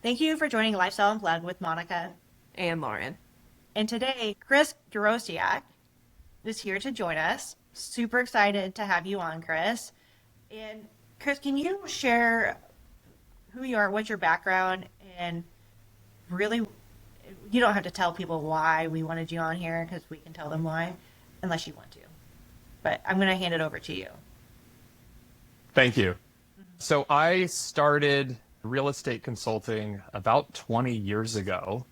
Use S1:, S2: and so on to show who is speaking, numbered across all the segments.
S1: Thank you for joining Lifestyle Unplugged with Monica.
S2: And Lauren.
S1: And today, Chris Dorociak is here to join us. Super excited to have you on, Chris. And Chris, can you share who you are, what's your background, and really, you don't have to tell people why we wanted you on here because we can tell them why, unless you want to. But I'm going to hand it over to you.
S3: Thank you. So I started real estate consulting about 20 years ago.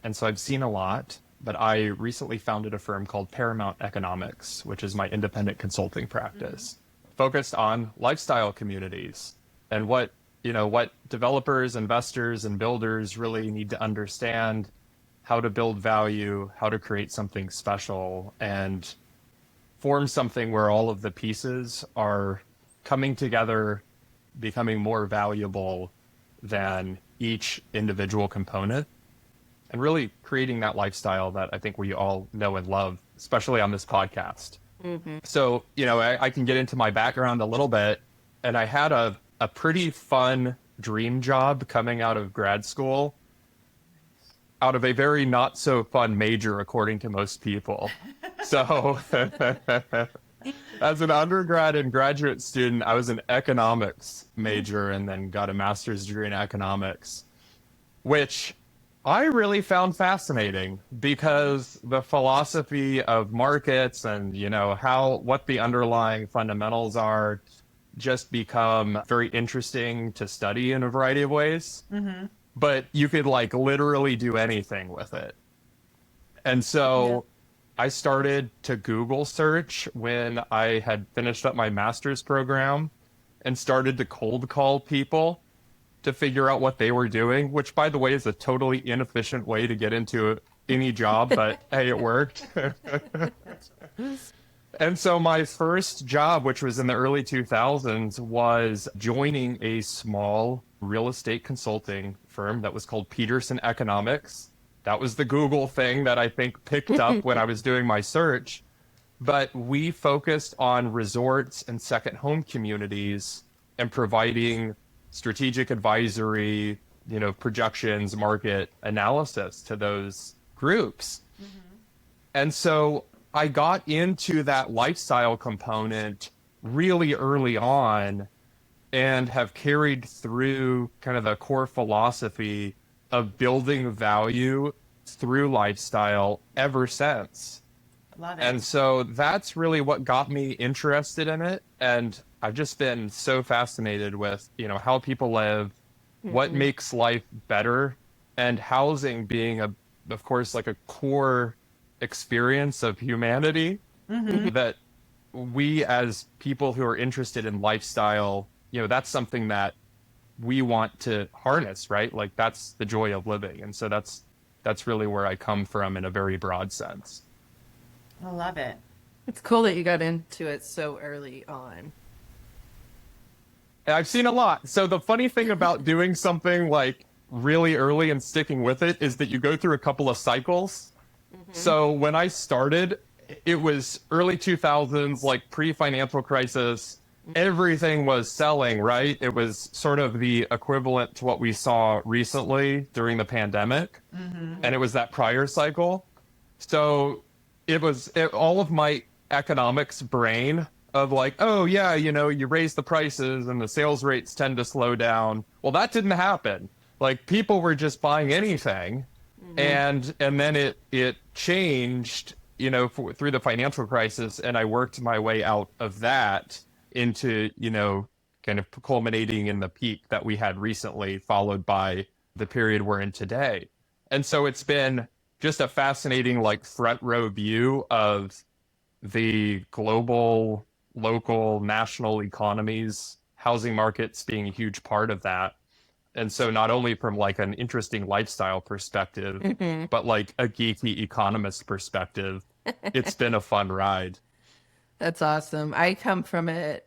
S3: And so I've seen a lot, but I recently founded a firm called Paramount Economics, which is my independent consulting practice, focused on lifestyle communities and what developers, investors, and builders really need to understand how to build value, how to create something special, and form something where all of the pieces are coming together, becoming more valuable than each individual component, and really creating that lifestyle that I think we all know and love, especially on this podcast. So, I can get into my background a little bit, and I had a pretty fun dream job coming out of grad school, out of a very not so fun major, according to most people. So as an undergrad and graduate student, I was an economics major and then got a master's degree in economics, which I really found fascinating because the philosophy of markets and, what the underlying fundamentals are just become very interesting to study in a variety of ways. But you could literally do anything with it. And so I started to Google search when I had finished up my master's program and started to cold call people to figure out what they were doing, which, by the way, is a totally inefficient way to get into any job, but hey, it worked. And so my first job, which was in the early 2000s, was joining a small real estate consulting firm that was called Peterson Economics. That was the Google thing that I think picked up when I was doing my search. But we focused on resorts and second home communities and providing strategic advisory, projections, market analysis to those groups. And so I got into that lifestyle component really early on and have carried through kind of the core philosophy of building value through lifestyle ever since.
S1: Love it.
S3: And so that's really what got me interested in it. And I've just been so fascinated with, how people live, what makes life better, and housing being of course, like a core experience of humanity that we as people who are interested in lifestyle, that's something that we want to harness, right? Like that's the joy of living. And so that's really where I come from in a very broad sense.
S1: I love it.
S2: It's cool that you got into it so early on.
S3: And I've seen a lot. So the funny thing about doing something like really early and sticking with it is that you go through a couple of cycles. So when I started, it was early 2000s, like pre-financial crisis. Everything was selling, right? It was sort of the equivalent to what we saw recently during the pandemic. And it was that prior cycle. So all of my economics brain of like, oh yeah, you raise the prices and the sales rates tend to slow down. Well, that didn't happen. Like people were just buying anything. And then it changed, through the financial crisis, and I worked my way out of that into, kind of culminating in the peak that we had recently, followed by the period we're in today. And so it's been just a fascinating, front row view of the global, local, national economies, housing markets being a huge part of that. And so not only from an interesting lifestyle perspective, but a geeky economist perspective, it's been a fun ride.
S2: That's awesome. I come to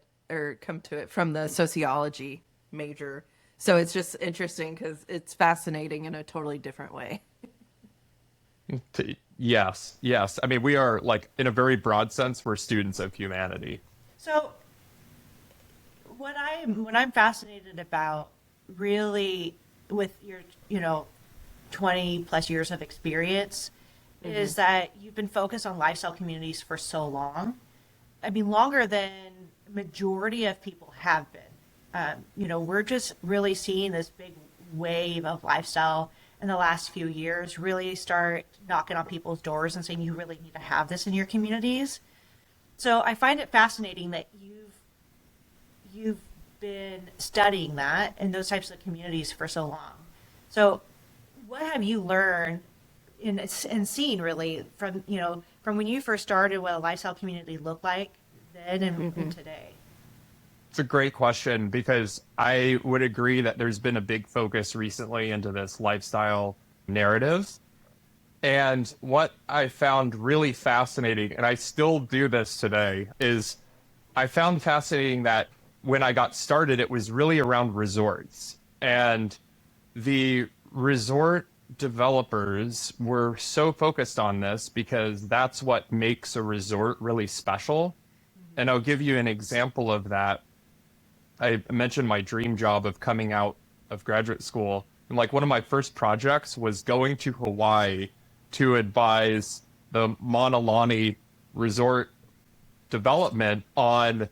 S2: it from the sociology major. So it's just interesting because it's fascinating in a totally different way.
S3: Yes, yes. I mean, we are in a very broad sense, we're students of humanity.
S1: So what I'm fascinated about really with your, 20 plus years of experience is that you've been focused on lifestyle communities for so long. I mean, longer than majority of people have been. We're just really seeing this big wave of lifestyle in the last few years really start knocking on people's doors and saying you really need to have this in your communities. So I find it fascinating that you've been studying that in those types of communities for so long. So what have you learned and seen really from when you first started, what a lifestyle community looked like then and today?
S3: It's a great question because I would agree that there's been a big focus recently into this lifestyle narrative. And what I found really fascinating, and I still do this today, is I found fascinating that when I got started, it was really around resorts. And the resort developers were so focused on this because that's what makes a resort really special. And I'll give you an example of that. I mentioned my dream job of coming out of graduate school. And like one of my first projects was going to Hawaii to advise the Mauna Lani resort development on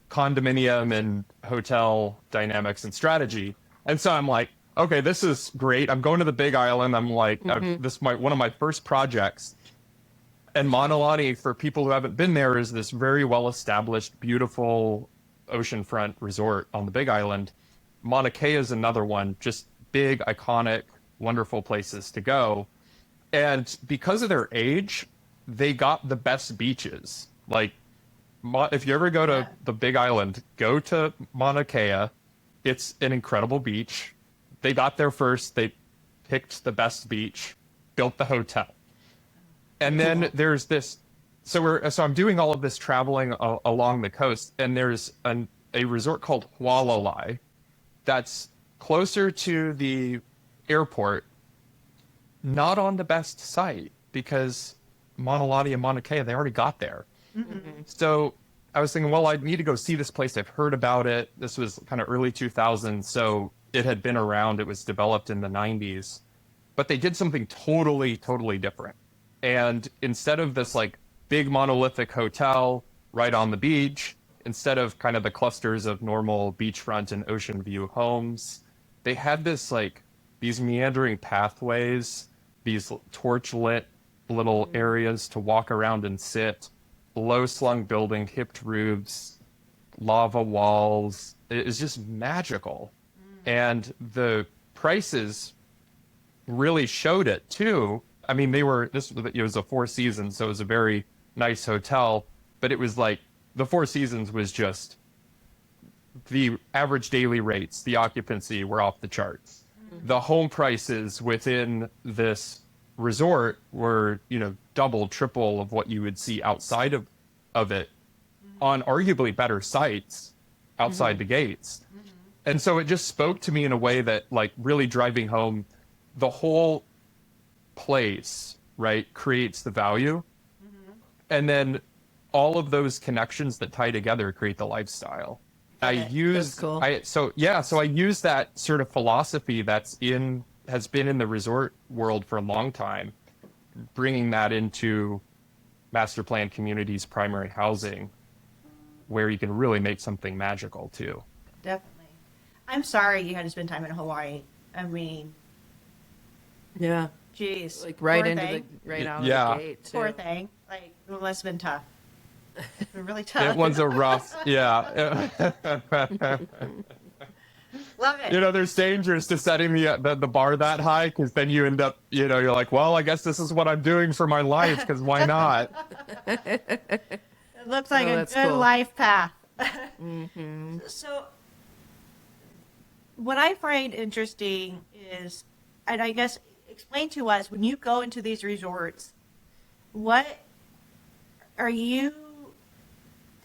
S3: condominium and hotel dynamics and strategy. And so I'm like, okay, this is great. I'm going to the Big Island. I'm like, this is one of my first projects. And Mauna Lani, for people who haven't been there, is this very well-established, beautiful oceanfront resort on the Big Island. Mauna Kea is another one, just big, iconic, wonderful places to go. And because of their age, they got the best beaches. Like, if you ever go to the Big Island, go to Mauna Kea. It's an incredible beach. They got there first. They picked the best beach, built the hotel. And then there's this, so I'm doing all of this traveling along the coast, and there's a resort called Hualalai that's closer to the airport, not on the best site because Mauna Lani and Mauna Kea, they already got there. So I was thinking, well, I need to go see this place. I've heard about it. This was kind of early 2000s, so it had been around. It was developed in the 90s. But they did something totally, totally different. And instead of this like big monolithic hotel right on the beach, instead of kind of the clusters of normal beachfront and ocean view homes, they had this like these meandering pathways, these torch lit little areas to walk around and sit, low slung building, hipped roofs, lava walls. It was just magical. And the prices really showed it too. I mean, it was a Four Seasons, so it was a very nice hotel, but it was like the Four Seasons was just the average daily rates, the occupancy were off the charts. The home prices within this resort were, double, triple of what you would see outside of it on arguably better sites outside the gates. And so it just spoke to me in a way that like really driving home the whole place, right, creates the value. And then all of those connections that tie together create the lifestyle.
S2: That's cool.
S3: So I use that sort of philosophy has been in the resort world for a long time, bringing that into master plan communities, primary housing, where you can really make something magical too.
S1: Definitely. I'm sorry you had to spend time in Hawaii. I mean,
S2: Yeah.
S1: geez.
S2: Like right
S1: poor
S2: into
S1: thing.
S2: right out
S3: Yeah.
S2: of the gate too.
S1: Poor thing. Like, it must have been tough. It's been really tough.
S3: It was a rough, yeah.
S1: Love it.
S3: There's dangers to setting the bar that high because then you end up, you're like, well, I guess this is what I'm doing for my life because why not?
S1: It looks like a
S2: that's
S1: good
S2: cool.
S1: life path. So, what I find interesting is, and I guess explain to us, when you go into these resorts, what are you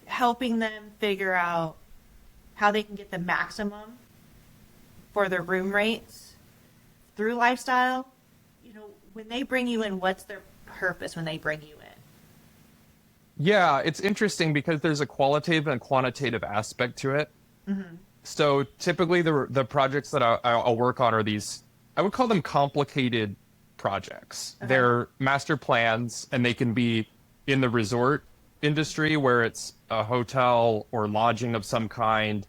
S1: helping them figure out how they can get the maximum for their room rates through lifestyle? When they bring you in, what's their purpose when they bring you in?
S3: Yeah, it's interesting because there's a qualitative and quantitative aspect to it. So typically the projects that I'll work on are these, I would call them complicated projects.
S1: Okay.
S3: They're master plans, and they can be in the resort industry where it's a hotel or lodging of some kind,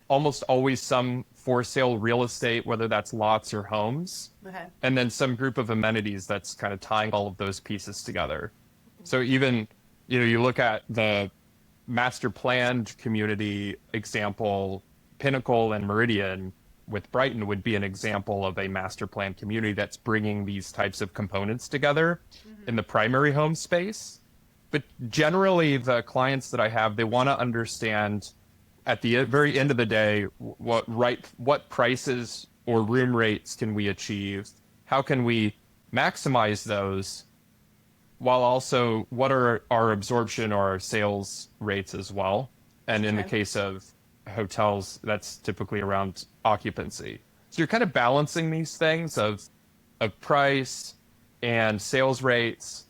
S3: almost always some for sale real estate, whether that's lots or homes,
S1: Okay.
S3: and then some group of amenities that's kind of tying all of those pieces together. So even, you look at the master planned community example, Pinnacle and Meridian with Brighton would be an example of a master planned community that's bringing these types of components together in the primary home space. But generally, the clients that I have, they want to understand at the very end of the day, what prices or room rates can we achieve? How can we maximize those? While also, what are our absorption or our sales rates as well? And in the
S1: Okay.
S3: case of hotels, that's typically around occupancy. So you're kind of balancing these things of price and sales rates.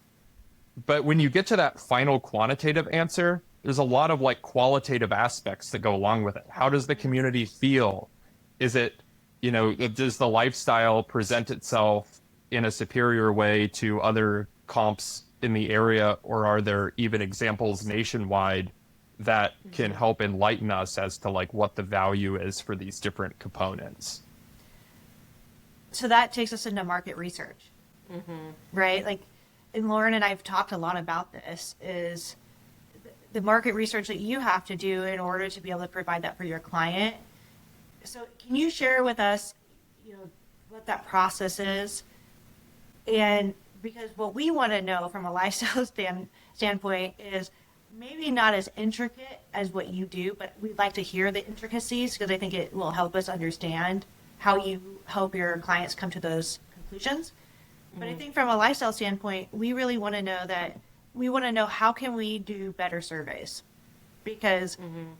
S3: But when you get to that final quantitative answer, there's a lot of like qualitative aspects that go along with it. How does the community feel? Is it, does the lifestyle present itself in a superior way to other comps in the area, or are there even examples nationwide that can help enlighten us as to like what the value is for these different components?
S1: So that takes us into market research, right? Like, and Lauren and I have talked a lot about this, is the market research that you have to do in order to be able to provide that for your client. So can you share with us, what that process is? And because what we want to know from a lifestyle standpoint is maybe not as intricate as what you do, but we'd like to hear the intricacies, because I think it will help us understand how you help your clients come to those conclusions. But I think from a lifestyle standpoint, we really want to know how can we do better surveys, because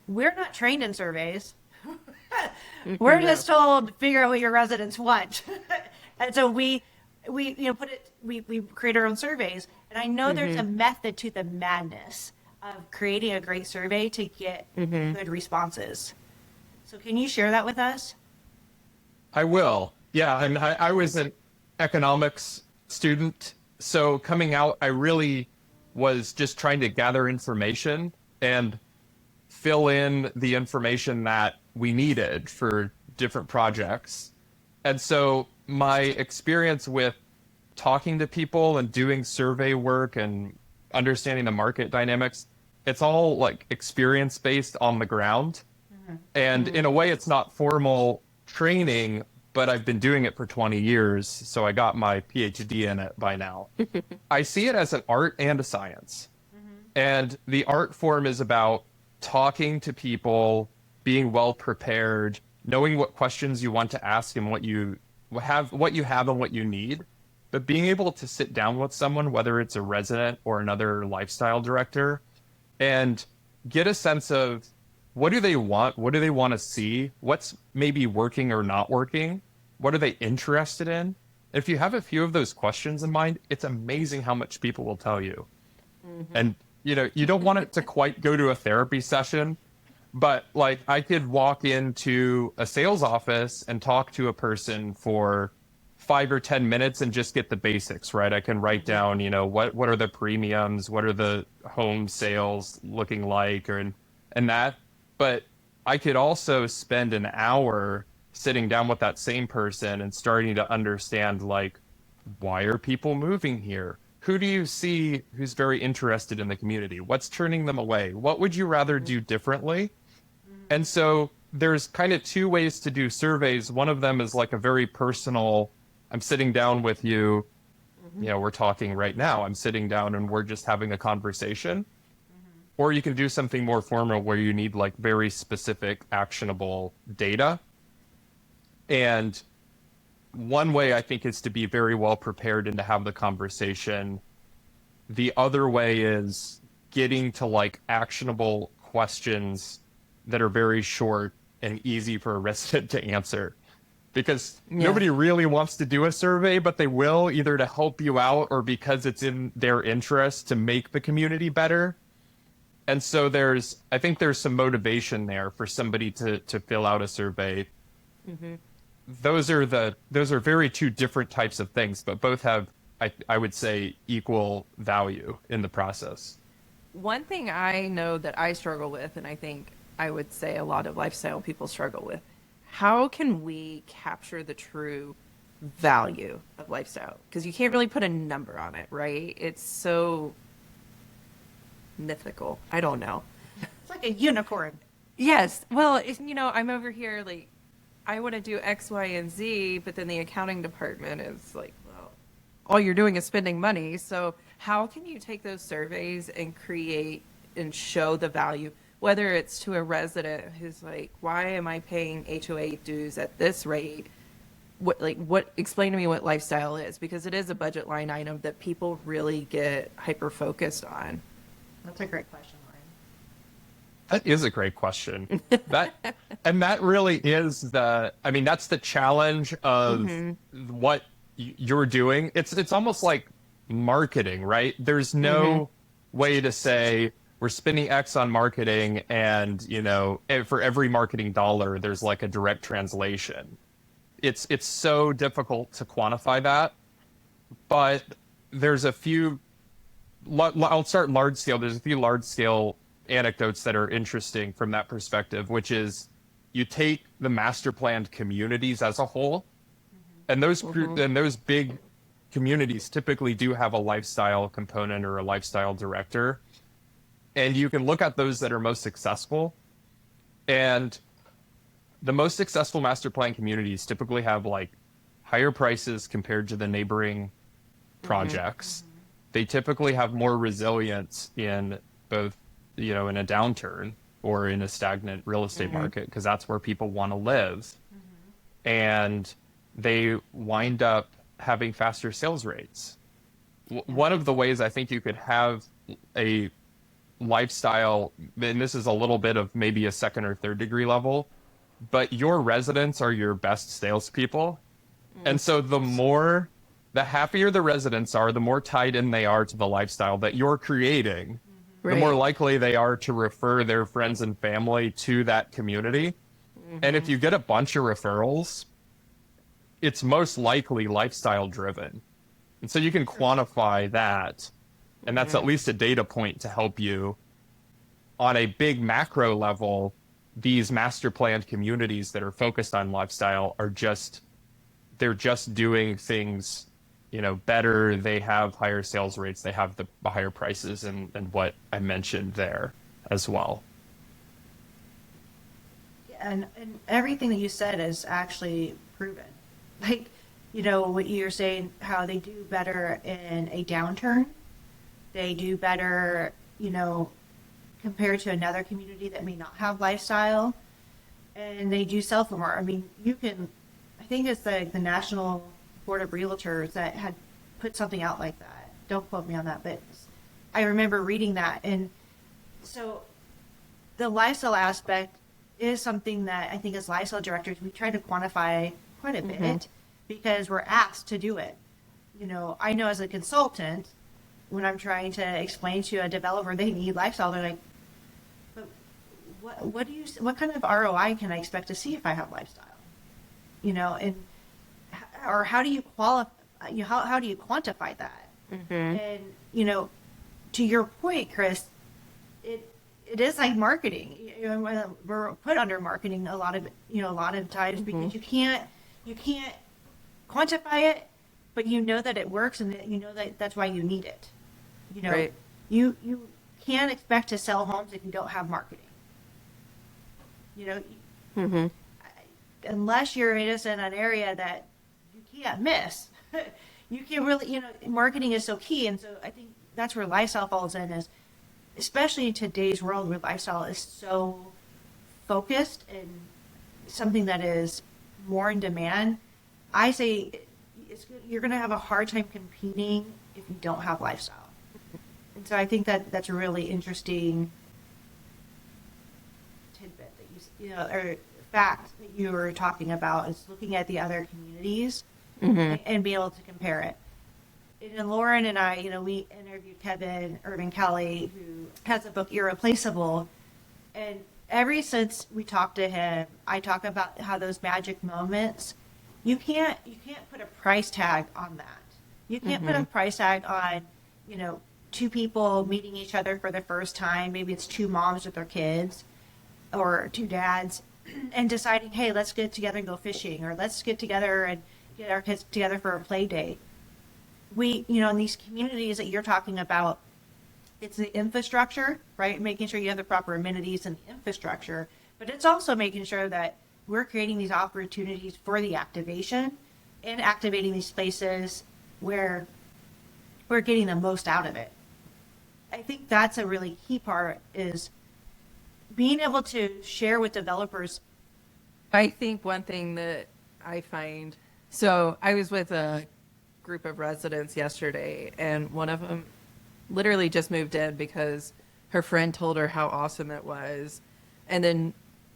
S1: we're not trained in surveys. We're just told figure out what your residents want. And so we create our own surveys. And I know there's a method to the madness of creating a great survey to get good responses. So can you share that with us?
S3: I will. Yeah, and I was an economics student, so coming out, I really was just trying to gather information and fill in the information that we needed for different projects. And so my experience with talking to people and doing survey work and understanding the market dynamics, it's all like experience based on the ground. And in a way, it's not formal training, but I've been doing it for 20 years, so I got my PhD in it by now. I see it as an art and a science. And the art form is about talking to people, being well prepared, knowing what questions you want to ask and what you have and what you need. But being able to sit down with someone, whether it's a resident or another lifestyle director, and get a sense of what do they want? What do they want to see? What's maybe working or not working? What are they interested in? If you have a few of those questions in mind, it's amazing how much people will tell you. And, you don't want it to quite go to a therapy session, but like I could walk into a sales office and talk to a person for 5 or 10 minutes and just get the basics, right? I can write down, what are the premiums? What are the home sales looking like? And that. But I could also spend an hour sitting down with that same person and starting to understand, like, why are people moving here? Who do you see who's very interested in the community? What's turning them away? What would you rather do differently? And so there's kind of two ways to do surveys. One of them is like a very personal, I'm sitting down with you, we're talking right now. I'm sitting down and we're just having a conversation. Or you can do something more formal where you need like very specific, actionable data. And one way I think is to be very well prepared and to have the conversation. The other way is getting to like actionable questions that are very short and easy for a resident to answer. Because nobody really wants to do a survey, but they will, either to help you out or because it's in their interest to make the community better. And so I think there's some motivation there for somebody to fill out a survey. Those are very two different types of things, but both have, I would say, equal value in the process.
S2: One thing I know that I struggle with, and I think I would say a lot of lifestyle people struggle with, how can we capture the true value of lifestyle? Because you can't really put a number on it, right? It's so mythical. I don't know.
S1: It's like a unicorn.
S2: Yes. Well, I'm over here like, I want to do X, Y, and Z, but then the accounting department is like, well, all you're doing is spending money. So how can you take those surveys and create and show the value, whether it's to a resident who's like, why am I paying HOA dues at this rate? Explain to me what lifestyle is, because it is a budget line item that people really get hyper focused on.
S1: That's a great question, Lauren.
S3: That is a great question. That really is that's the challenge of what you're doing. It's almost like marketing, right? There's no way to say we're spending X on marketing and, for every marketing dollar, there's like a direct translation. It's so difficult to quantify that, but there's a few, I'll start large scale. There's a few large scale anecdotes that are interesting from that perspective, which is you take the master planned communities as a whole, and those big communities typically do have a lifestyle component or a lifestyle director, and you can look at those that are most successful, and the most successful master plan communities typically have like higher prices compared to the neighboring projects. They typically have more resilience in both, in a downturn or in a stagnant real estate market, because that's where people want to live. And they wind up having faster sales rates. One of the ways I think you could have a lifestyle, and this is a little bit of maybe a second or third degree level, but your residents are your best salespeople. And so the happier the residents are, the more tied in they are to the lifestyle that you're creating, the more likely they are to refer their friends and family to that community. And if you get a bunch of referrals, it's most likely lifestyle driven. And so you can quantify that. And that's at least a data point to help you on a big macro level. These master planned communities that are focused on lifestyle they're just doing things, better. They have higher sales rates. They have the higher prices and what I mentioned there as well.
S1: And everything that you said is actually proven. Like, what you're saying, how they do better in a downturn. They do better, compared to another community that may not have lifestyle. And they do sell for more. I mean, I think it's the National Board of Realtors that had put something out like that. Don't quote me on that, but I remember reading that. And so the lifestyle aspect is something that I think as lifestyle directors, we try to quantify quite a bit because we're asked to do it. I know as a consultant, when I'm trying to explain to a developer they need lifestyle, they're like, but what kind of ROI can I expect to see if I have lifestyle? Or how do you qualify? How do you quantify that? And to your point, Chris, it is like marketing. We're put under marketing a lot of times because you can't quantify it, but that it works and that that's why you need it.
S2: Right.
S1: You can't expect to sell homes if you don't have marketing. Unless you're just in an area that you can't miss. You can't really, marketing is so key. And so I think that's where lifestyle falls in, is especially in today's world where lifestyle is so focused and something that is more in demand. I say you're going to have a hard time competing if you don't have lifestyle. And so I think that's a really interesting tidbit that or fact that you were talking about, is looking at the other communities and be able to compare it. And Lauren and I, we interviewed Kevin Irvin Kelly, who has a book Irreplaceable, and ever since we talked to him, I talk about how those magic moments, you can't put a price tag on that. You can't put a price tag on, two people meeting each other for the first time. Maybe it's two moms with their kids or two dads and deciding, hey, let's get together and go fishing, or let's get together and get our kids together for a play date. In these communities that you're talking about, it's the infrastructure, right? Making sure you have the proper amenities and the infrastructure, but it's also making sure that we're creating these opportunities for the activation and activating these places where we're getting the most out of it. I think that's a really key part, is being able to share with developers.
S2: I think one thing that I find, so I was with a group of residents yesterday, and one of them literally just moved in because her friend told her how awesome it was. And then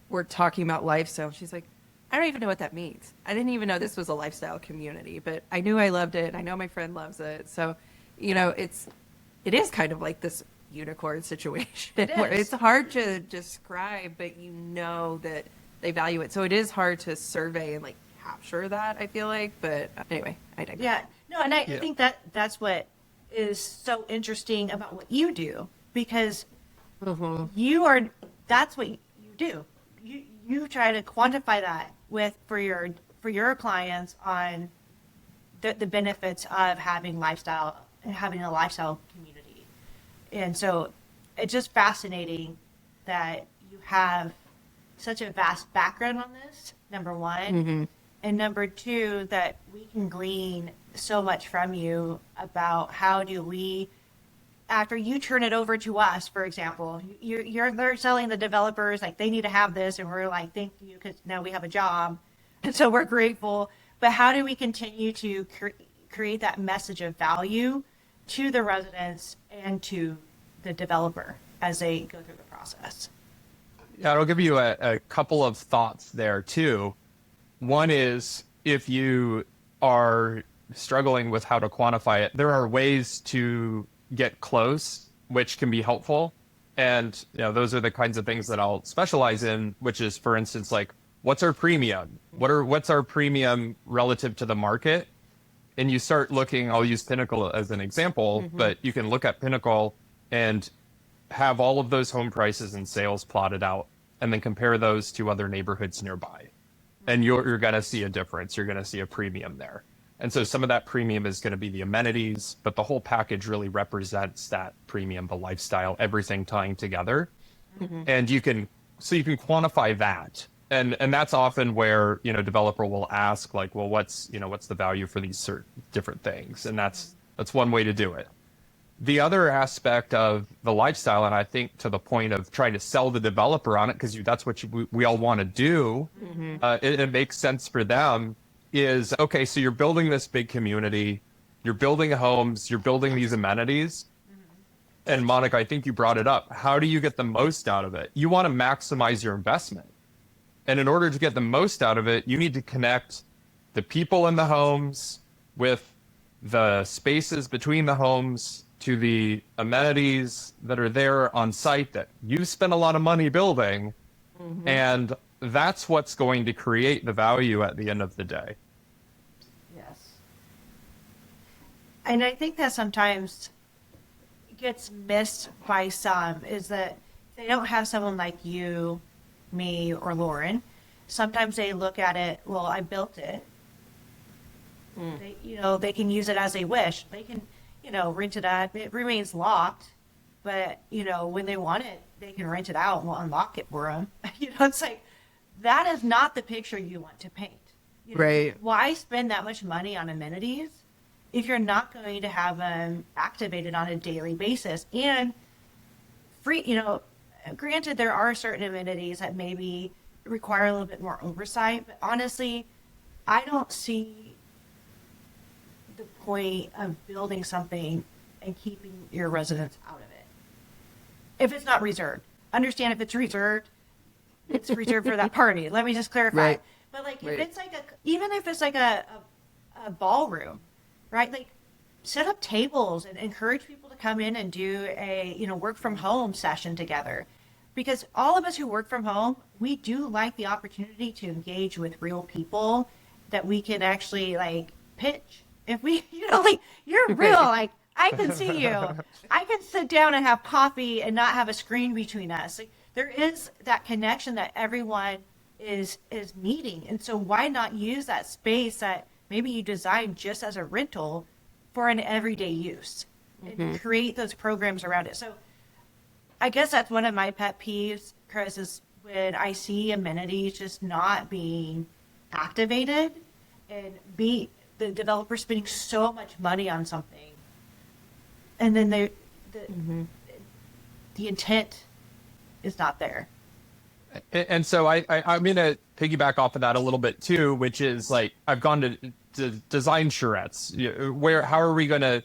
S2: we're talking about lifestyle. She's like, I don't even know what that means. I didn't even know this was a lifestyle community, but I knew I loved it. I know my friend loves it. So, it is kind of like this unicorn situation where it's hard to describe, but you know that they value it. So it is hard to survey and like capture that, I feel like. But anyway, I digress.
S1: Yeah, no, and I think that's what is so interesting about what you do, because that's what you do. You try to quantify that for your clients on the benefits of having a lifestyle community. And so it's just fascinating that you have such a vast background on this, number one. And number two, that we can glean so much from you about how do we, after you turn it over to us, for example, they're selling the developers, like, they need to have this, and we're like, thank you, because now we have a job. And so we're grateful. But how do we continue to create that message of value to the residents and to the developer as they go through the process?
S3: Yeah, I'll give you a couple of thoughts there too. One is, if you are struggling with how to quantify it, there are ways to get close, which can be helpful. And those are the kinds of things that I'll specialize in, which is, for instance, like, what's our premium? What's our premium relative to the market? And you start looking, I'll use Pinnacle as an example, but you can look at Pinnacle and have all of those home prices and sales plotted out, and then compare those to other neighborhoods nearby. And you're going to see a difference. You're going to see a premium there. And so some of that premium is going to be the amenities, but the whole package really represents that premium, the lifestyle, everything tying together. And you can quantify that. And that's often where, developer will ask, like, well, what's the value for these certain different things? And that's one way to do it. The other aspect of the lifestyle, and I think to the point of trying to sell the developer on it, because that's what we all want to do, it makes sense for them, is, okay, so you're building this big community, you're building homes, you're building these amenities. And Monica, I think you brought it up. How do you get the most out of it? You want to maximize your investment. And in order to get the most out of it, you need to connect the people in the homes with the spaces between the homes to the amenities that are there on site that you spent a lot of money building. And that's what's going to create the value at the end of the day.
S1: Yes. And I think that sometimes gets missed by some, is that they don't have someone like you, me, or Lauren. Sometimes they look at it, well, I built it. They can use it as they wish. They can, rent it out. It remains locked, but, when they want it, they can rent it out and we'll unlock it for them. It's like, that is not the picture you want to paint.
S2: Right.
S1: Why spend that much money on amenities if you're not going to have them activated on a daily basis? And free, granted, there are certain amenities that maybe require a little bit more oversight, but honestly, I don't see the point of building something and keeping your residents out of it if it's not reserved. Understand, if it's reserved for that party. Let me just clarify.
S2: Right.
S1: But if it's like even if it's like a ballroom, right? Like, set up tables and encourage people to come in and do a, work from home session together. Because all of us who work from home, we do like the opportunity to engage with real people that we can actually like pitch. If we, like you're real, like I can see you. I can sit down and have coffee and not have a screen between us. Like, there is that connection that everyone is needing. And so why not use that space that maybe you designed just as a rental for an everyday use and create those programs around it. So I guess that's one of my pet peeves, Chris, is when I see amenities just not being activated and the developer spending so much money on something, and then the intent is not there.
S3: And so I'm going to piggyback off of that a little bit too, which is like I've gone to design charrettes. How are we going to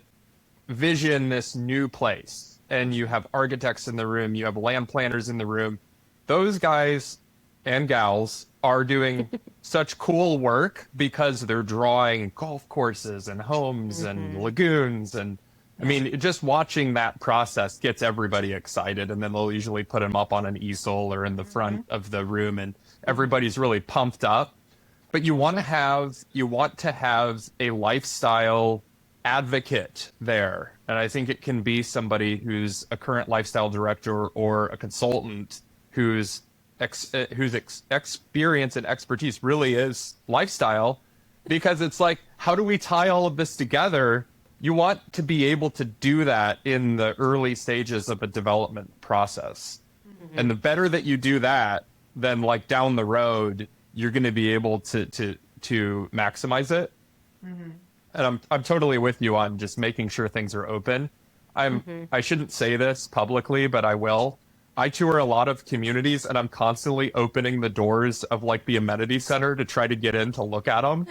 S3: vision this new place? And you have architects in the room, you have land planners in the room. Those guys and gals are doing such cool work because they're drawing golf courses and homes and lagoons. And I mean, just watching that process gets everybody excited. And then they'll usually put them up on an easel or in the front of the room, and everybody's really pumped up. But you want to have a lifestyle advocate there. And I think it can be somebody who's a current lifestyle director or a consultant whose experience and expertise really is lifestyle, because it's like, how do we tie all of this together? You want to be able to do that in the early stages of a development process. And the better that you do that, then like down the road, you're going to be able to maximize it. And I'm totally with you on just making sure things are open. I shouldn't say this publicly, but I will. I tour a lot of communities, and I'm constantly opening the doors of like the amenity center to try to get in to look at them.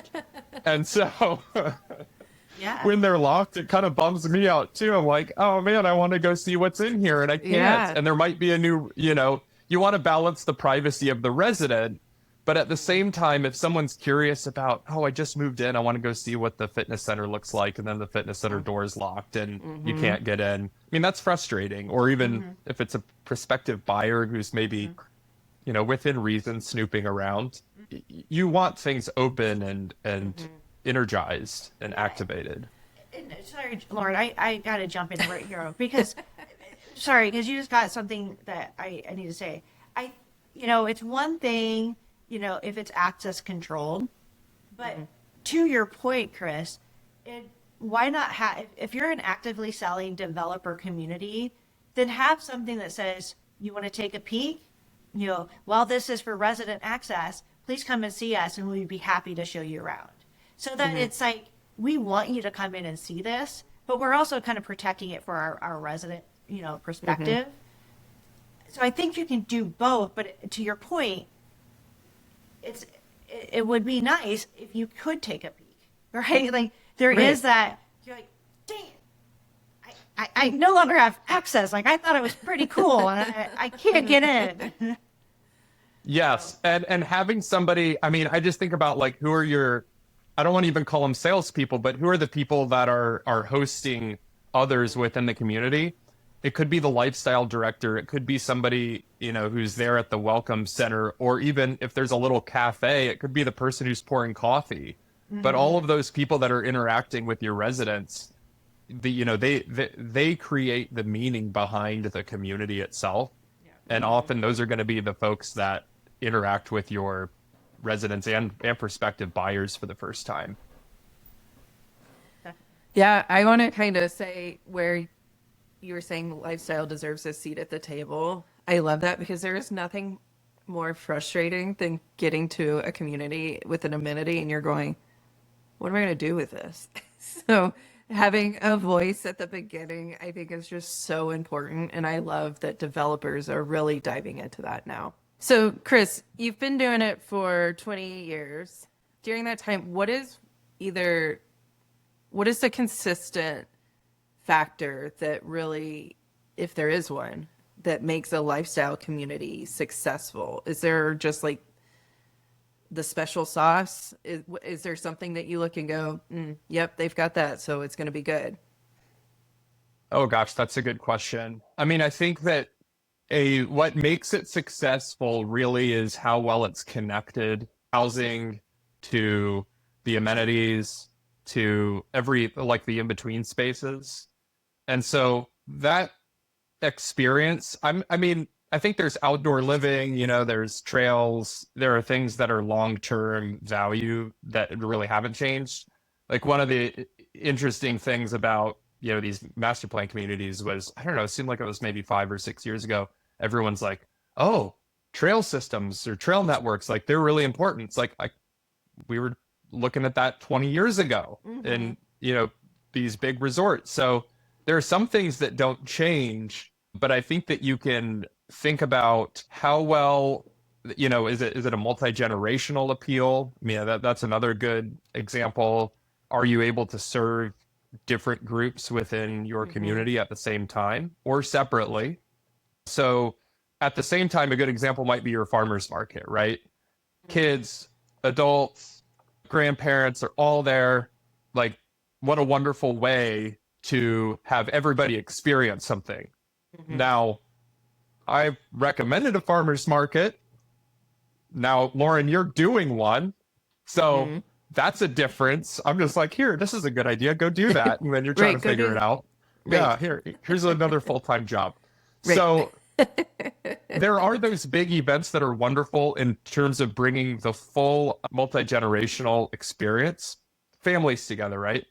S3: And so
S1: Yeah.
S3: when they're locked, it kind of bums me out too. I'm like, oh man, I want to go see what's in here, and I can't.
S2: Yeah.
S3: And there might be a new, you want to balance the privacy of the resident. But at the same time, if someone's curious about, oh, I just moved in, I want to go see what the fitness center looks like, and then the fitness center door is locked and you can't get in. I mean, that's frustrating. Or even if it's a prospective buyer who's maybe, within reason snooping around, you want things open and energized and activated.
S1: And, sorry, Lauren, I got to jump in right here because, because you just got something that I need to say. It's one thing, if it's access controlled, but to your point, Chris, why not have, if you're an actively selling developer community, then have something that says, you want to take a peek? While this is for resident access, please come and see us and we'd be happy to show you around. So that it's like, we want you to come in and see this, but we're also kind of protecting it for our resident, perspective. So I think you can do both, but to your point, it would be nice if you could take a peek, right? Like there is that, you're like, dang it, I no longer have access. Like I thought it was pretty cool, and I can't get in.
S3: Yes, and having somebody, I mean, I just think about like, who are your, I don't want to even call them salespeople, but who are the people that are hosting others within the community? It could be the lifestyle director. It could be somebody, who's there at the welcome center, or even if there's a little cafe, it could be the person who's pouring coffee. But all of those people that are interacting with your residents, they create the meaning behind the community itself. Yeah. And often those are going to be the folks that interact with your residents and prospective buyers for the first time.
S2: Yeah, I want to kind of say where you were saying lifestyle deserves a seat at the table. I love that because there is nothing more frustrating than getting to a community with an amenity and you're going, what am I going to do with this? So having a voice at the beginning, I think is just so important. And I love that developers are really diving into that now. So Chris, you've been doing it for 20 years. During that time, what is the consistent factor that really, if there is one, that makes a lifestyle community successful? Is there just like the special sauce? Is there something that you look and go, yep, they've got that, so it's going to be good?
S3: Oh gosh, that's a good question. I mean, I think that a what makes it successful really is how well it's connected, housing to the amenities to every like the in-between spaces. And so that experience, I mean, I think there's outdoor living, there's trails, there are things that are long-term value that really haven't changed. Like one of the interesting things about, these master plan communities was, I don't know, it seemed like it was maybe 5 or 6 years ago. Everyone's like, oh, trail systems or trail networks, like they're really important. It's like we were looking at that 20 years ago
S2: Mm-hmm.
S3: in, these big resorts. So there are some things that don't change, but I think that you can think about how well, is it a multi-generational appeal? I mean, that's another good example. Are you able to serve different groups within your
S2: Mm-hmm.
S3: community at the same time or separately? So at the same time, a good example might be your farmer's market, right? Kids, adults, grandparents are all there. Like, what a wonderful way to have everybody experience something.
S2: Mm-hmm.
S3: Now, I've recommended a farmer's market. Now, Lauren, you're doing one. So
S2: Mm-hmm.
S3: that's a difference. I'm just like, here, this is a good idea. Go do that. And then you're trying
S2: Right,
S3: to
S2: go
S3: figure it
S2: do.
S3: out.
S2: Right,
S3: Yeah, here's another full-time job.
S2: right.
S3: So there are those big events that are wonderful in terms of bringing the full multi-generational experience, families together, right?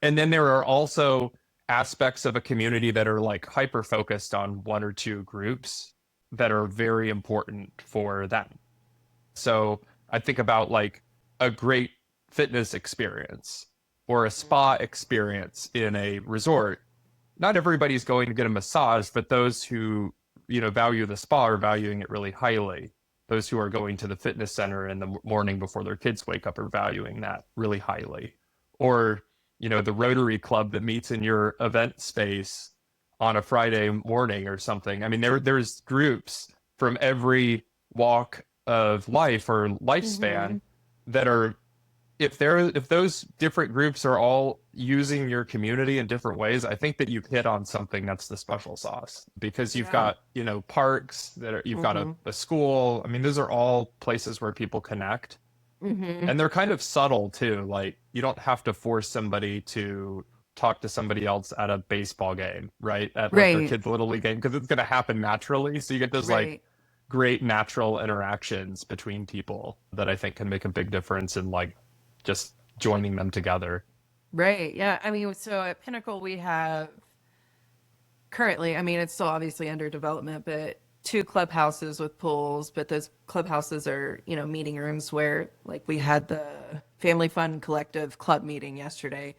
S3: And then there are also aspects of a community that are like hyper focused on one or two groups that are very important for them. So I think about like a great fitness experience or a spa experience in a resort. Not everybody's going to get a massage, but those who, value the spa are valuing it really highly. Those who are going to the fitness center in the morning before their kids wake up are valuing that really highly. Or, the Rotary Club that meets in your event space on a Friday morning or something. I mean, there's groups from every walk of life or
S2: Mm-hmm.
S3: lifespan that are if those different groups are all using your community in different ways, I think that you've hit on something that's the special sauce because you've
S2: Yeah.
S3: got, parks you've got
S2: Mm-hmm.
S3: a school. I mean, those are all places where people connect
S2: Mm-hmm.
S3: and they're kind of subtle too. Like you don't have to force somebody to talk to somebody else at a baseball game, right? At like their
S2: Right,
S3: kid's little league game because it's going to happen naturally. So you get those like
S2: right.
S3: great natural interactions between people that I think can make a big difference in like just joining them together.
S2: Right. Yeah. I mean, so at Pinnacle, we have currently, I mean, it's still obviously under development, but two clubhouses with pools. But those clubhouses are, meeting rooms where, like, we had the Family Fun Collective club meeting yesterday.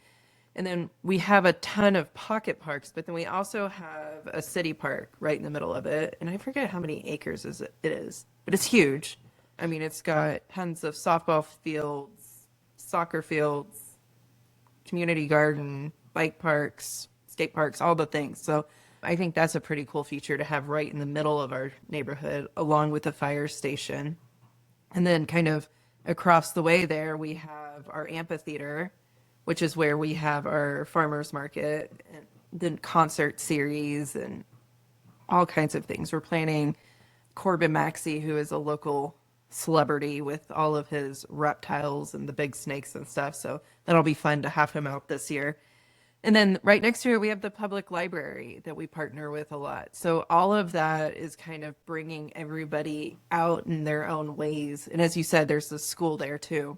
S2: And then we have a ton of pocket parks, but then we also have a city park right in the middle of it. And I forget how many acres it is, but it's huge. I mean, it's got tons of softball fields, soccer fields, community garden, bike parks, skate parks, all the things. So I think that's a pretty cool feature to have right in the middle of our neighborhood, along with the fire station. And then kind of across the way there, we have our amphitheater, which is where we have our farmers market and then concert series and all kinds of things. We're planning Corbin Maxey, who is a local celebrity with all of his reptiles and the big snakes and stuff. So that'll be fun to have him out this year. And then right next to it, we have the public library that we partner with a lot. So all of that is kind of bringing everybody out in their own ways. And as you said, there's the school there too.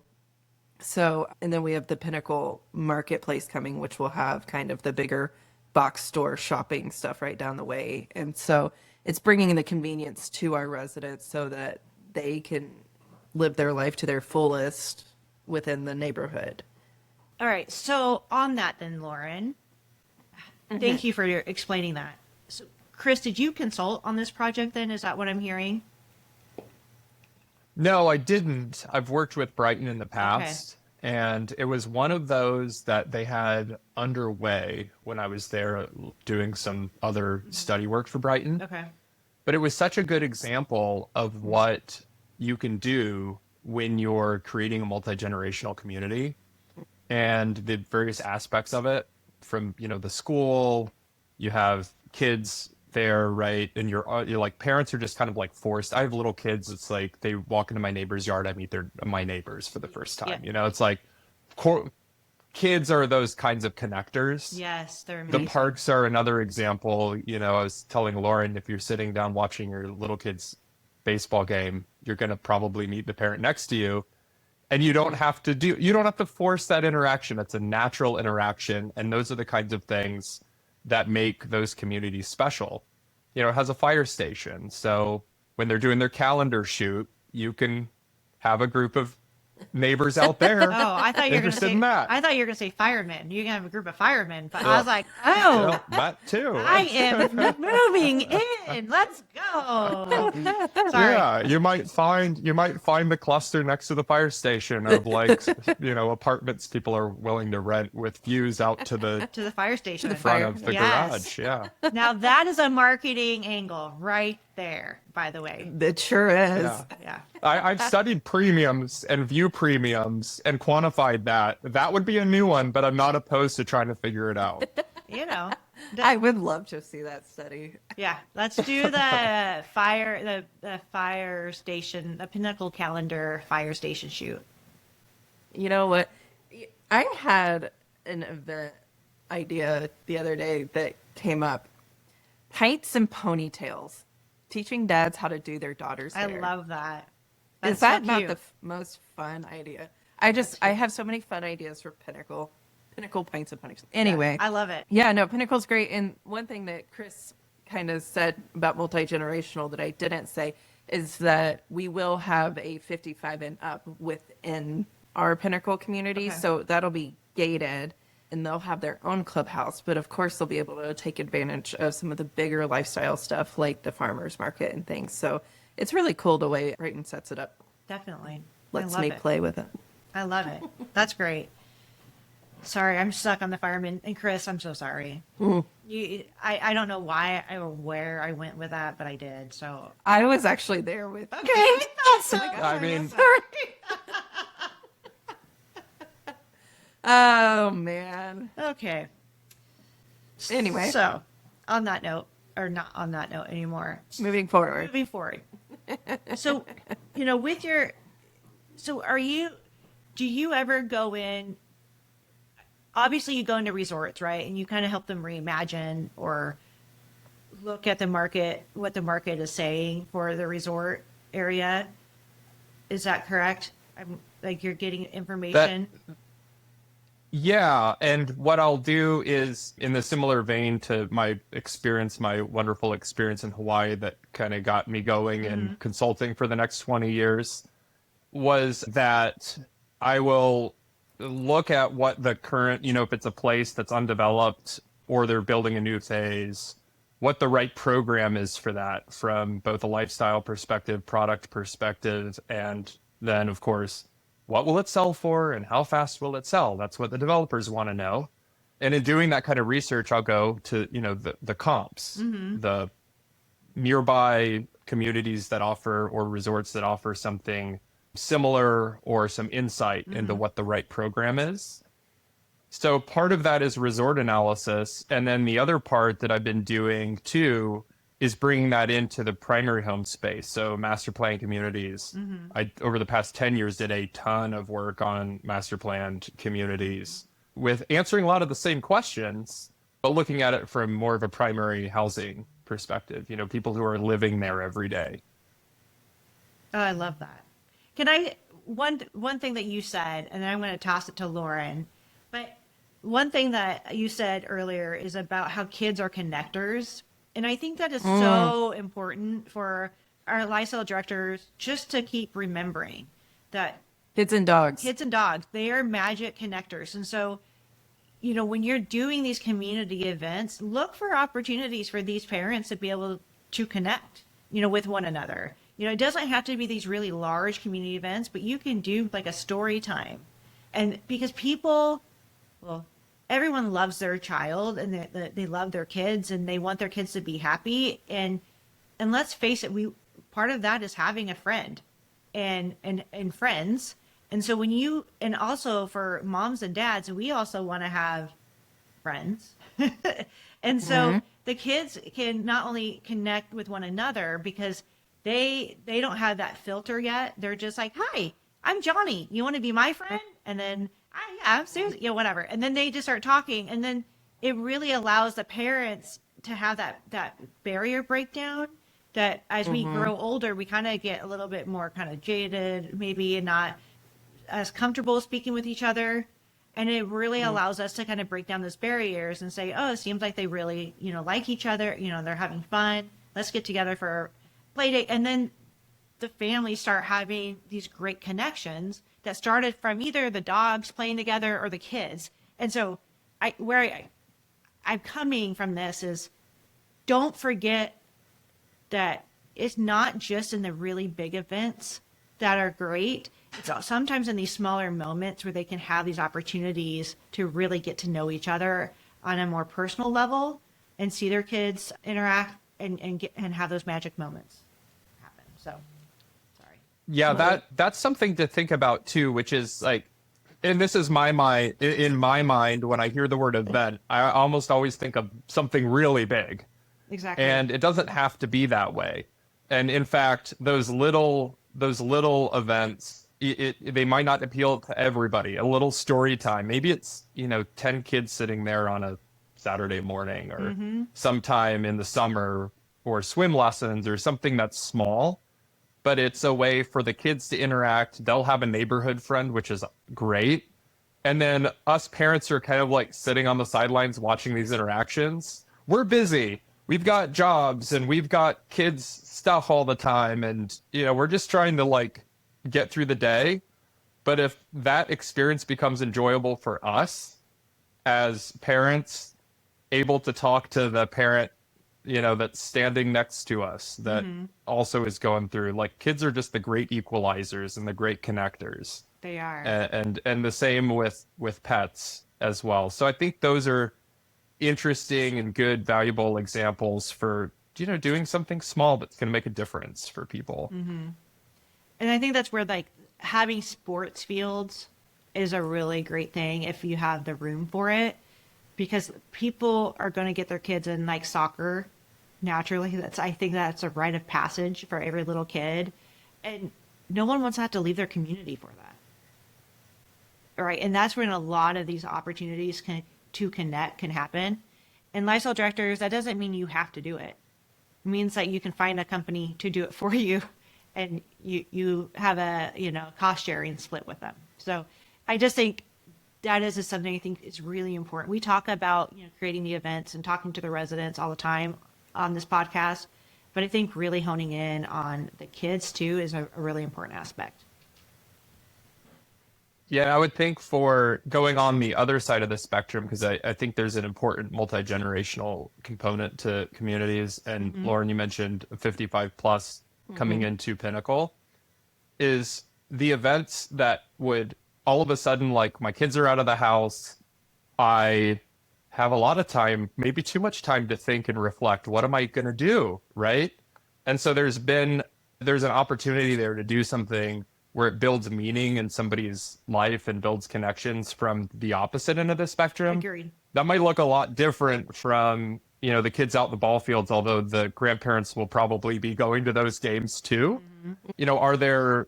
S2: So, and then we have the Pinnacle Marketplace coming, which will have kind of the bigger box store shopping stuff right down the way. And so it's bringing the convenience to our residents so that they can live their life to their fullest within the neighborhood.
S1: All right. So on that then, Lauren, thank you for explaining that. So, Chris, did you consult on this project then? Is that what I'm hearing?
S3: No, I didn't. I've worked with Brighton in the
S1: Okay.
S3: past, and it was one of those that they had underway when I was there doing some other study work for Brighton.
S1: Okay.
S3: But it was such a good example of what you can do when you're creating a multi-generational community and the various aspects of it from, the school, you have kids there, right? And you're like, parents are just kind of like forced. I have little kids. It's like they walk into my neighbor's yard. I meet my neighbors for the first time.
S1: Yeah.
S3: It's like kids are those kinds of connectors.
S1: Yes, they're
S3: The
S1: amazing.
S3: parks are another example. I was telling Lauren, if you're sitting down watching your little kid's baseball game, you're going to probably meet the parent next to you. And you don't have to force that interaction. It's a natural interaction. And those are the kinds of things that make those communities special. It has a fire station. So when they're doing their calendar shoot, you can have a group of neighbors out there.
S1: Oh, I thought you were going to
S3: interested
S1: say.
S3: in that.
S1: I thought you were going to say firemen. You can have a group of firemen, but I
S3: Well,
S1: was like, oh,
S3: Well, that too.
S1: I am moving in. Let's go. Sorry.
S3: Yeah, you might find the cluster next to the fire station of like apartments people are willing to rent with views out to the
S1: To the fire station.
S3: front of the
S1: Yes.
S3: garage. Yeah.
S1: Now that is a marketing angle right there, by the way.
S2: It sure is.
S3: Yeah.
S1: Yeah.
S3: I've studied premiums and view premiums and quantified that. That would be a new one, but I'm not opposed to trying to figure it out.
S1: You know.
S2: I would love to see that study.
S1: Yeah. Let's do the fire station, the Pinnacle Calendar fire station shoot.
S2: You know what? I had an event idea the other day that came up. Tights and ponytails. Teaching dads how to do their daughter's
S1: I
S2: hair.
S1: love that.
S2: Is
S1: That's
S2: that
S1: so
S2: not
S1: cute.
S2: the most fun idea? I have so many fun ideas for Pinnacle. Pinnacle Pints and Ponytails. Anyway.
S1: I love it.
S2: Yeah, no, Pinnacle's great. And one thing that Chris kind of said about multi-generational that I didn't say is that we will have a 55 and up within our Pinnacle community.
S1: Okay.
S2: So that'll be gated and they'll have their own clubhouse. But of course, they'll be able to take advantage of some of the bigger lifestyle stuff like the farmer's market and things. So it's really cool the way Brighton sets it up.
S1: Definitely.
S2: Lets
S1: I love
S2: me
S1: it.
S2: play with it.
S1: I love it. That's great. Sorry, I'm stuck on the fireman. And Chris, I'm so sorry. I don't know why or where I went with that, but I did. So
S2: I was actually there with.
S1: okay.
S3: I mean,
S2: Oh man.
S1: Okay.
S2: Anyway,
S1: So on that note, or not on that note anymore.
S2: moving forward.
S1: Moving forward. So, with your, so do you ever go in, obviously you go into resorts, right? And you kind of help them reimagine or look at the market, what the market is saying for the resort area. Is that correct? Like you're getting information.
S3: Yeah, and what I'll do is, in the similar vein to my wonderful experience in Hawaii that kind of got me going in consulting for the next 20 years, was that I will look at what the current, if it's a place that's undeveloped or they're building a new phase, what the right program is for that from both a lifestyle perspective, product perspective, and then, of course, what will it sell for and how fast will it sell? That's what the developers want to know. And in doing that kind of research, I'll go to, the comps, the nearby communities that offer or resorts that offer something similar or some insight into what the right program is. So part of that is resort analysis. And then the other part that I've been doing too is bringing that into the primary home space. So master plan communities. I, over the past 10 years, did a ton of work on master planned communities with answering a lot of the same questions, but looking at it from more of a primary housing perspective, people who are living there every day.
S1: Oh, I love that. One thing that you said, and then I'm going to toss it to Lauren, but one thing that you said earlier is about how kids are connectors. And I think that is so important for our lifestyle directors just to keep remembering that
S2: Kids and dogs.
S1: kids and dogs, they are magic connectors. And so, when you're doing these community events, look for opportunities for these parents to be able to connect, with one another. It doesn't have to be these really large community events, but you can do like a story time. And because everyone loves their child and they love their kids and they want their kids to be happy. And let's face it, part of that is having a friend. and friends. And so and also for moms and dads, we also want to have friends. And so the kids can not only connect with one another because they don't have that filter yet. They're just like, "Hi, I'm Johnny. You want to be my friend?" And then, yeah, I'm Susie, whatever. And then they just start talking, and then it really allows the parents to have that barrier breakdown. That as we grow older, we kind of get a little bit more kind of jaded, maybe, and not as comfortable speaking with each other. And it really allows us to kind of break down those barriers and say, oh, it seems like they really, like each other. They're having fun. Let's get together for a play date. And then the families start having these great connections that started from either the dogs playing together or the kids. And so I'm coming from this is don't forget that it's not just in the really big events that are great. It's sometimes in these smaller moments where they can have these opportunities to really get to know each other on a more personal level and see their kids interact and have those magic moments happen. So, sorry.
S3: Yeah, that's something to think about too, which is like, and this is in my mind, when I hear the word event, I almost always think of something really big.
S1: Exactly.
S3: And it doesn't have to be that way. And in fact, those little events, they might not appeal to everybody. A little story time. Maybe it's, 10 kids sitting there on a Saturday morning or sometime in the summer, or swim lessons or something that's small, but it's a way for the kids to interact. They'll have a neighborhood friend, which is great. And then us parents are kind of like sitting on the sidelines watching these interactions. We're busy. We've got jobs and we've got kids stuff all the time. And, we're just trying to like get through the day. But if that experience becomes enjoyable for us as parents, able to talk to the parent, that's standing next to us, that also is going through, like, kids are just the great equalizers and the great connectors.
S1: They are.
S3: And the same with pets as well. So I think those are interesting and good, valuable examples for, doing something small that's going to make a difference for people.
S1: And I think that's where like having sports fields is a really great thing if you have the room for it, because people are going to get their kids in like soccer naturally. I think that's a rite of passage for every little kid, and no one wants to have to leave their community for that. All right. And that's when a lot of these opportunities to connect can happen. And lifestyle directors, that doesn't mean you have to do it. It means that you can find a company to do it for you, and you have a cost sharing split with them. So I just think that is something I think is really important. We talk about creating the events and talking to the residents all the time on this podcast, but I think really honing in on the kids too is a really important aspect.
S3: Yeah, I would think for going on the other side of the spectrum, because I think there's an important multi-generational component to communities. And Lauren, you mentioned 55 plus coming into Pinnacle, is the events that would all of a sudden, like, my kids are out of the house, I have a lot of time, maybe too much time, to think and reflect. What am I going to do? Right. And so there's an opportunity there to do something where it builds meaning in somebody's life and builds connections from the opposite end of the spectrum.
S1: Agreed.
S3: That might look a lot different from, the kids out in the ball fields, although the grandparents will probably be going to those games too. Are there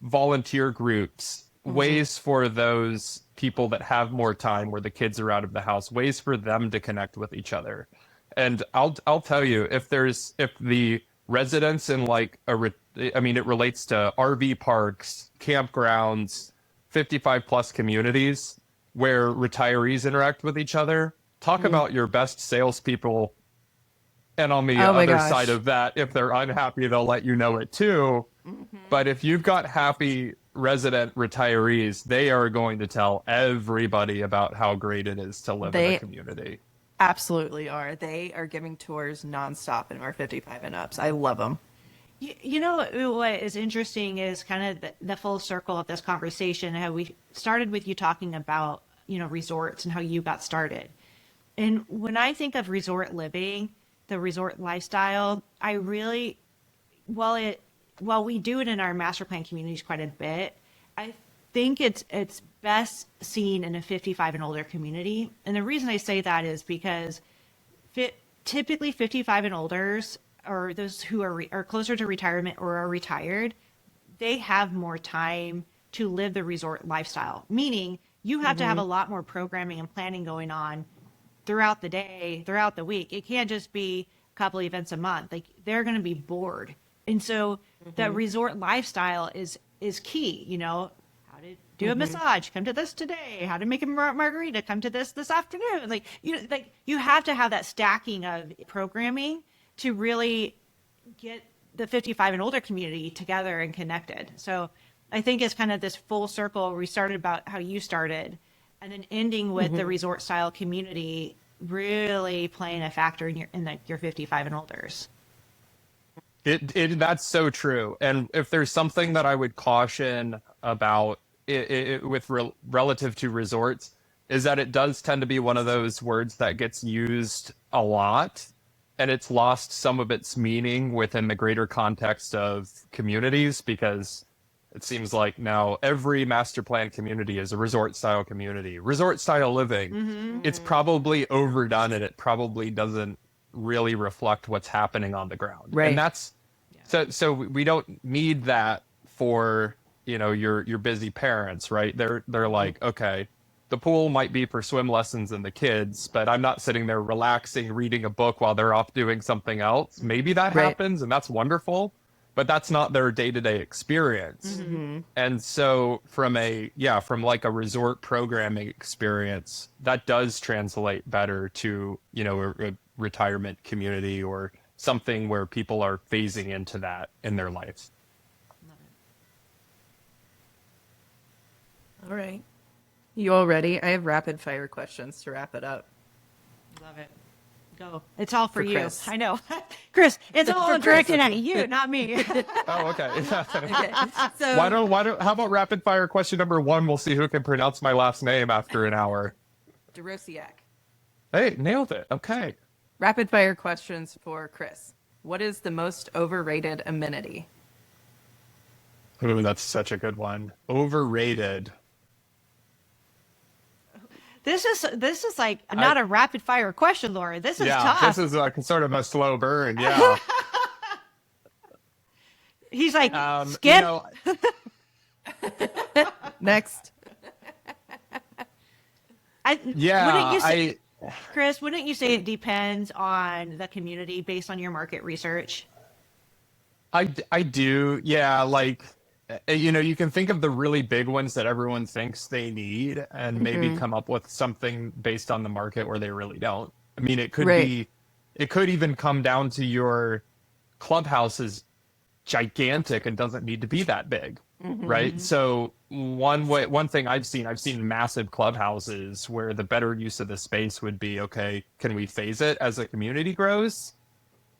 S3: volunteer groups, ways for those people that have more time where the kids are out of the house, ways for them to connect with each other? And I'll tell you, if the residents in like it relates to RV parks, campgrounds, 55 plus communities where retirees interact with each other. Talk about your best salespeople. And on the other side of that, if they're unhappy, they'll let you know it too. But if you've got happy resident retirees, they are going to tell everybody about how great it is to live in a community.
S2: Absolutely are. They are giving tours nonstop in our 55 and ups. I love them.
S1: What is interesting is kind of the full circle of this conversation, how we started with you talking about, resorts and how you got started. And when I think of resort living, the resort lifestyle, I really, while it while we do it in our master plan communities quite a bit, I think it's best seen in a 55 and older community. And the reason I say that is because typically 55 and olders, or those who are closer to retirement or are retired, they have more time to live the resort lifestyle, meaning you have to have a lot more programming and planning going on throughout the day, throughout the week. It can't just be a couple events a month. Like, they're going to be bored. And so that resort lifestyle is key, you know, how to do a massage, come to this today, how to make a margarita, come to this afternoon. Like, you have to have that stacking of programming to really get the 55 and older community together and connected. So I think it's kind of this full circle. We started about how you started, and then ending with the resort style community really playing a factor in your 55 and olders.
S3: That's so true. And if there's something that I would caution about relative to resorts, is that it does tend to be one of those words that gets used a lot, and it's lost some of its meaning within the greater context of communities, because it seems like now every master plan community is a resort style community, resort style living. It's probably overdone, and it probably doesn't really reflect what's happening on the ground.
S2: Right.
S3: And that's so we don't need that for, you know, your busy parents, right? They're like, okay, the pool might be for swim lessons and the kids, but I'm not sitting there relaxing, reading a book while they're off doing something else. Maybe that happens, and that's wonderful, but that's not their day-to-day experience. And so from like a resort programming experience, that does translate better to, you know, a retirement community or something where people are phasing into that in their lives.
S2: All right. You all ready? I have rapid fire questions to wrap it up.
S1: Love it. Go. It's all for you.
S2: Chris.
S1: I know. Chris, it's all
S2: For Chris.
S1: directed at you, not me.
S3: Oh, okay.
S2: Okay. So
S3: How about rapid fire question number 1? We'll see who can pronounce my last name after an hour.
S2: Dorociak.
S3: Hey, nailed it. Okay.
S2: Rapid fire questions for Chris. What is the most overrated amenity?
S3: Ooh, that's such a good one. Overrated.
S1: This is like not a rapid fire question, Laura. This is tough.
S3: This is sort of a slow burn. Yeah.
S1: He's like, skip.
S3: You know,
S2: Next.
S1: Chris, wouldn't you say it depends on the community based on your market research?
S3: I do. Yeah. Like, you know, you can think of the really big ones that everyone thinks they need and maybe come up with something based on the market where they really don't. I mean, it could it could even come down to your clubhouse is gigantic and doesn't need to be that big. Right. So one thing I've seen massive clubhouses where the better use of the space would be, okay, can we phase it as the community grows?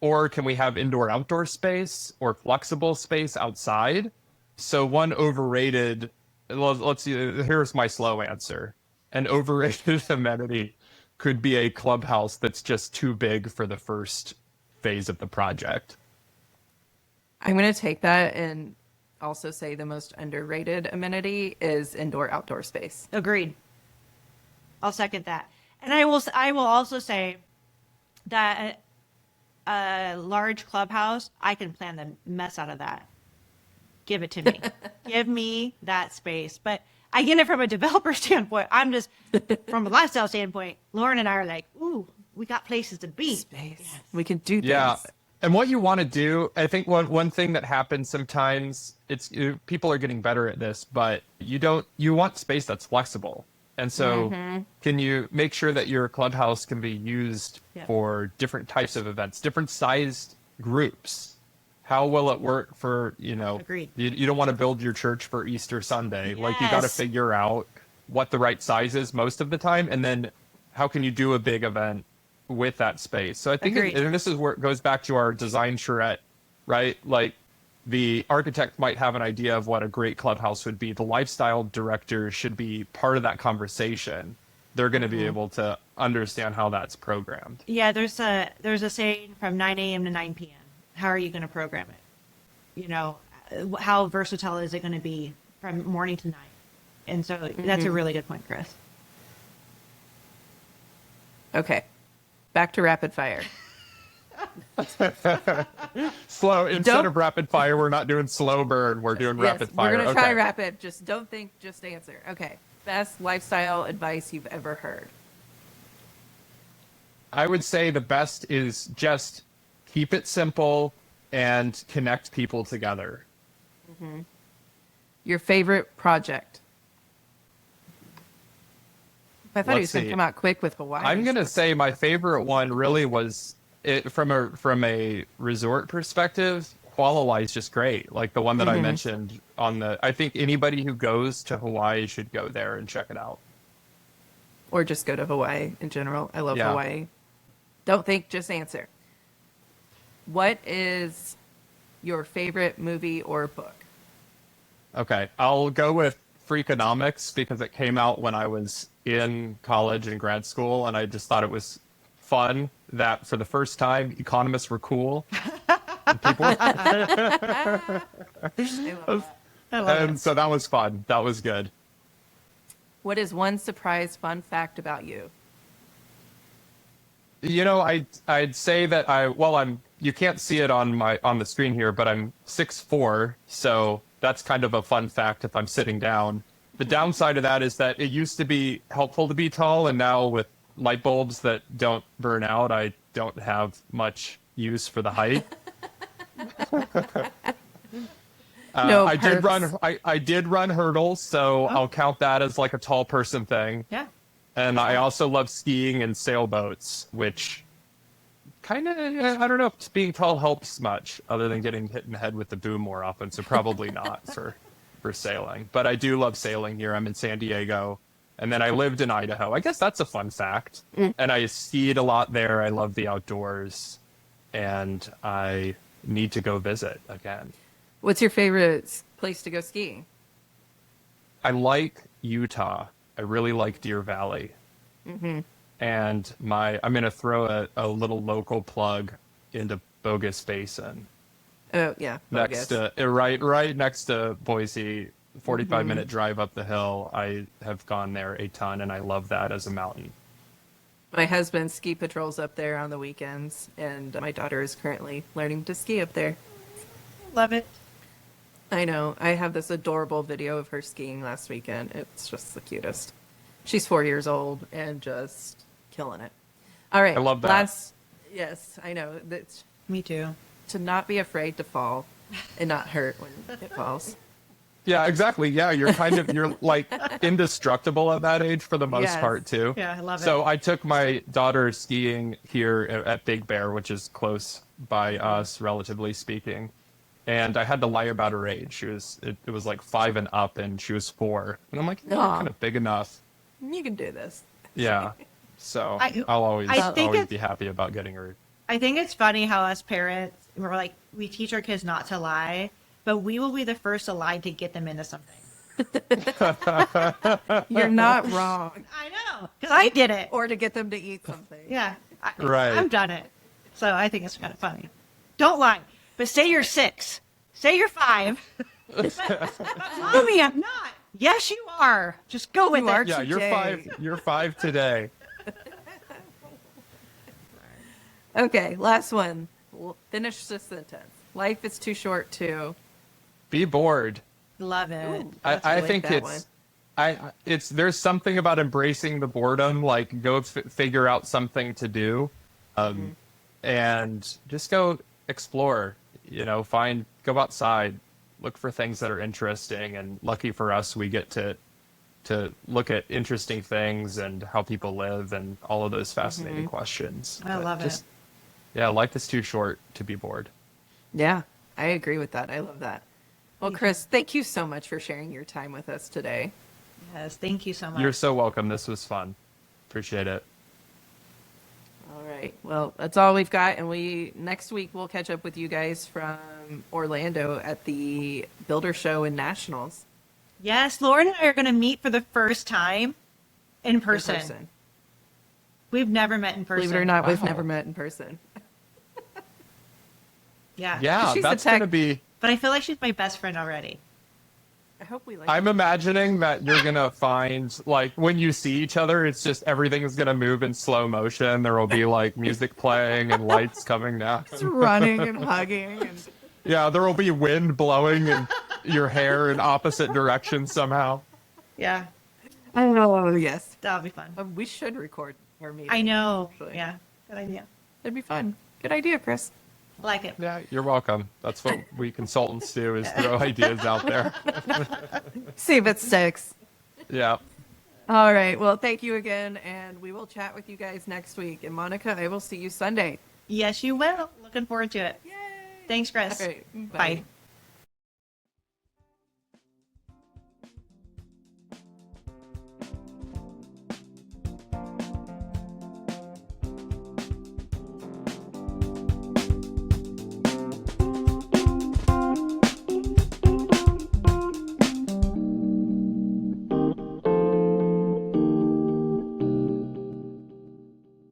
S3: Or can we have indoor outdoor space or flexible space outside? So one overrated, let's see, here's my slow answer. An overrated amenity could be a clubhouse that's just too big for the first phase of the project.
S2: I'm going to take that and also say the most underrated amenity is indoor outdoor space.
S1: Agreed. I'll second that. And I will also say that a large clubhouse, I can plan the mess out of that. Give it to me. Give me that space. But I get it from a developer standpoint. I'm just, from a lifestyle standpoint, Lauren and I are like, ooh, we got places to be.
S2: Space. Yes. We can do things.
S3: Yeah. And what you want to do, I think one thing that happens sometimes, people are getting better at this, but you want space that's flexible. And so can you make sure that your clubhouse can be used for different types of events, different sized groups? How will it work for, you know,
S1: Agreed.
S3: You don't want to build your church for Easter Sunday. Like, you got to figure out what the right size is most of the time. And then how can you do a big event with that space? So I think, and this is where it goes back to our design charrette, right? Like, the architect might have an idea of what a great clubhouse would be. The lifestyle director should be part of that conversation. They're going to be able to understand how that's programmed.
S1: Yeah, there's a saying from 9 a.m. to 9 p.m. How are you going to program it? You know, how versatile is it going to be from morning to night? And so that's a really good point, Chris.
S2: Okay. Back to rapid fire.
S3: Slow. Instead
S2: Don't-
S3: of rapid fire, we're not doing slow burn. We're doing rapid fire.
S2: We're going to try
S3: Okay.
S2: rapid. Just don't think, just answer. Okay. Best lifestyle advice you've ever heard.
S3: I would say the best is just keep it simple and connect people together.
S2: Your favorite project. I thought he was
S3: Let's
S2: going to
S3: see.
S2: come out quick with Hawaii.
S3: I'm gonna say my favorite one really was it from a resort perspective. Kuala is just great. Like the one that I mentioned on the. I think anybody who goes to Hawaii should go there and check it out.
S2: Or just go to Hawaii in general. I love
S3: Yeah.
S2: Hawaii. Don't think, just answer. What is your favorite movie or book?
S3: Okay, I'll go with Freakonomics because it came out when I was in college and grad school, and I just thought it was fun that for the first time economists were cool. And people,
S2: I love that.
S1: I love
S3: and
S1: it.
S3: so that was fun. That was good.
S2: What is one surprise fun fact about you?
S3: You know, I'd say that I'm you can't see it on the screen here, but I'm 6'4", so that's kind of a fun fact if I'm sitting down. The downside of that is that it used to be helpful to be tall, and now with light bulbs that don't burn out, I don't have much use for the height.
S2: No
S3: I did
S2: perks.
S3: run I did run hurdles, so I'll count that as like a tall person thing.
S1: Yeah.
S3: And I also love skiing and sailboats, which kind of, I don't know if being tall helps much other than getting hit in the head with the boom more often. So probably not for sailing. But I do love sailing here. I'm in San Diego. And then I lived in Idaho. I guess that's a fun fact. And I skied a lot there. I love the outdoors. And I need to go visit again.
S2: What's your favorite place to go skiing?
S3: I like Utah. I really like Deer Valley. And I'm going to throw a little local plug into Bogus Basin.
S2: Oh, yeah.
S3: Next
S2: Bogus.
S3: to right next to Boise, 45-minute drive up the hill. I have gone there a ton, and I love that as a mountain.
S2: My husband ski patrols up there on the weekends, and my daughter is currently learning to ski up there.
S1: Love it.
S2: I know. I have this adorable video of her skiing last weekend. It's just the cutest. She's 4 years old and just killing it. All right.
S3: I love that.
S2: Yes, I know. That's,
S1: Me too.
S2: to not be afraid to fall and not hurt when it falls.
S3: Yeah, exactly. Yeah, you're like indestructible at that age for the most
S2: Yes.
S3: part too.
S1: Yeah, I love it.
S3: So I took my daughter skiing here at Big Bear, which is close by us, relatively speaking. And I had to lie about her age. It was like 5 and up, and she was 4. And I'm like, no,
S2: Aw.
S3: kind of big enough.
S2: You can do this.
S3: Yeah. So
S1: I
S3: I'll always
S1: think
S3: always
S1: it's-
S3: be happy about getting her.
S1: I think it's funny how us parents, we're like, we teach our kids not to lie, but we will be the first to lie to get them into something.
S2: You're not wrong.
S1: I know, because I did it.
S2: Or to get them to eat something.
S1: Yeah,
S3: Right.
S1: I've done it. So I think it's kind of funny. Don't lie, but say you're 6. Say you're 5. Mommy, I'm not. Yes, you are. Just go with
S2: You
S1: it.
S2: are
S3: Yeah, you're
S2: today.
S3: 5. You're 5 today.
S2: Okay, last one. We'll finish this sentence. Life is too short to.
S3: Be bored.
S1: Love it.
S2: Ooh,
S3: I
S2: like
S3: think
S2: that one.
S3: it's there's something about embracing the boredom, like go figure out something to do, and just go explore. Go outside, look for things that are interesting. And lucky for us, we get to look at interesting things and how people live and all of those fascinating questions.
S1: I love it.
S3: Yeah, life is too short to be bored.
S2: Yeah, I agree with that. I love that. Well, Chris, thank you so much for sharing your time with us today.
S1: Yes, thank you so much.
S3: You're so welcome. This was fun. Appreciate it.
S2: All right. Well, that's all we've got. And next week we'll catch up with you guys from Orlando at the Builder Show and Nationals
S1: Yes, Lauren and I are going to meet for the first time in
S2: in
S1: person.
S2: person.
S1: We've never met in person.
S2: Believe it or not, we've
S3: Wow.
S2: never met in person.
S1: Yeah.
S3: Yeah,
S2: She's a
S3: that's
S2: tech-
S3: gonna be
S1: but I feel like she's my best friend already.
S2: I hope we like
S3: I'm imagining that you're gonna find, like, when you see each other, it's just everything is gonna move in slow motion. There will be like music playing and lights coming down.
S2: just running and hugging and
S3: Yeah, there will be wind blowing in your hair in opposite directions somehow.
S1: Yeah,
S2: oh yes.
S1: that'll be fun.
S2: We should record our meeting.
S1: I know.
S2: Actually.
S1: Yeah, good idea.
S2: It'd be fun. Good idea, Chris.
S1: Like it.
S3: Yeah, you're welcome. That's what we consultants do, is throw ideas out there.
S2: See if it sticks.
S3: Yeah.
S2: All right. Well, thank you again, and we will chat with you guys next week. And Monica, I will see you Sunday.
S1: Yes, you will. Looking forward to it.
S2: Yay!
S1: Thanks, Chris.
S2: All right.
S1: Bye.